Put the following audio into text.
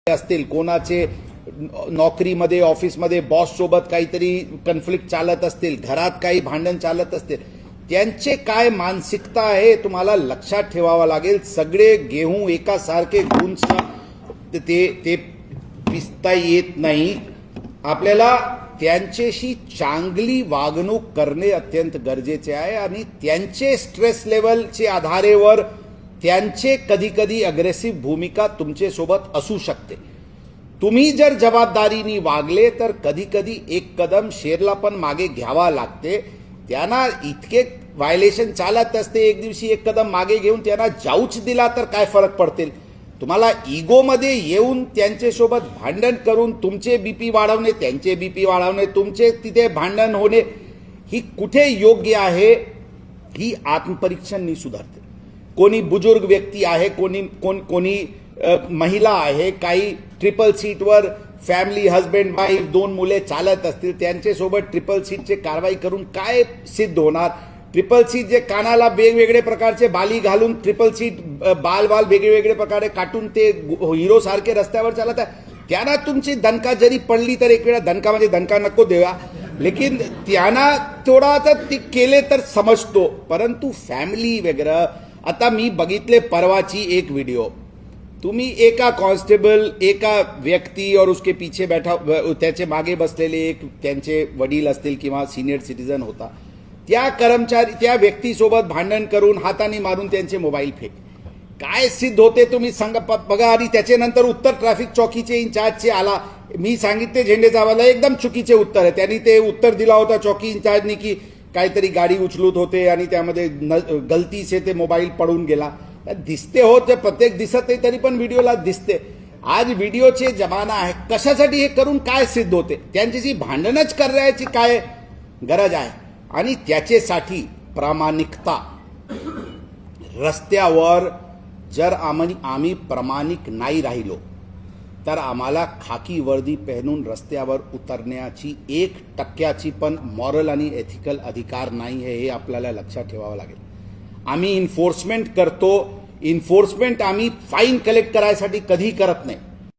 असतील, कोणाचे नोकरीमध्ये ऑफिसमध्ये बॉस सोबत काहीतरी कन्फ्लिक्ट चालत असतील, घरात काही भांडण चालत असतील, त्यांचे काय मानसिकता आहे तुम्हाला लक्षात ठेवावं लागेल. सगळे गेहूं एकासारखे गुंजणं ते पिसता येत नाही. आपल्याला त्यांच्याशी चांगली वागणूक करणे अत्यंत गरजेचे आहे आणि त्यांचे स्ट्रेस लेवलच्या आधारेवर त्यांचे कधी कधी अग्रेसिव्ह भूमिका तुमचे सोबत असू शकते. तुम्ही जर जबाबदारीने वागले तर कधी कधी एक कदम शेरला पण मागे घ्यावा लागते. त्यांना इतके व्हायलेशन चालत असते, एक दिवशी एक कदम मागे घेऊन त्यांना जाऊच दिला तर काय फरक पडतील. तुम्हाला इगोमध्ये येऊन त्यांच्यासोबत भांडण करून तुमचे बीपी वाढवणे, त्यांचे बीपी वाढवणे, तुमचे तिथे भांडण होणे, ही कुठे योग्य आहे. ही आत्मपरीक्षण सुधारते. कोणी बुजुर्ग व्यक्ती आहे, कोणी महिला आहे, काही ट्रिपल सीटवर फॅमिली हस्बंड वाईफ 2 मुले चालत असतील, त्यांच्यासोबत ट्रिपल सीटचे कारवाई करून काय सिद्ध होणार. ट्रिपल सीट जे कानाला वेगवेगळे प्रकारचे बाली घालून ट्रिपल सीट बाल वेगवेगळे प्रकारे काटून ते हिरो सारखे रस्त्यावर चालत आहे. त्यांना तुमची दणका जरी पडली तर एक वेळा दणका म्हणजे दणका नको देवा, लेकिन त्यांना थोडा तर ते केले तर समजतो. परंतु फॅमिली वगैरे, आता मी बघितले परवाची एक व्हिडिओ, तुम्ही एका कॉन्स्टेबल, एका व्यक्ती और उसके पीछे बैठा, त्याचे मागे बसलेले एक त्यांचे वडील असतील किंवा सिनियर सिटीजन होता, त्या कर्मचारी त्या व्यक्तीसोबत भांडण करून हाताने मारून त्यांचे मोबाईल फेक. काय सिद्ध होते तुम्ही सांगा बघा. आणि त्याच्यानंतर उत्तर ट्रॅफिक चौकीचे इंचार्जचे आला, मी सांगितले झेंडेचा आवाज, एकदम चुकीचे उत्तर आहे. त्यांनी ते उत्तर दिला होता चौकी इंचार्जनी की काहीतरी गाडी उचलत होते आणि त्यामध्ये गलतीचे ते मोबाईल पडून गेला. दिसते हो, ते प्रत्येक दिसत नाही तरी पण व्हिडिओला दिसते. आज व्हिडिओचे जमाना आहे. कशासाठी हे करून काय सिद्ध होते. त्यांच्याशी भांडणच करायची काय गरज आहे. आणि त्याच्यासाठी प्रामाणिकता. रस्त्यावर जर आम्ही प्रामाणिक नाही राहिलो तर आम्हाला खाकी वर्दी पहनून रस्त्यावर उतरण्याची 1% पण मॉरल आणि एथिकल अधिकार नाही आहे. हे आपल्याला लक्षात ठेवावं लागेल. आम्ही इन्फोर्समेंट करतो, इन्फोर्समेंट आम्ही फाईन कलेक्ट करायसाठी कधी करत नाही.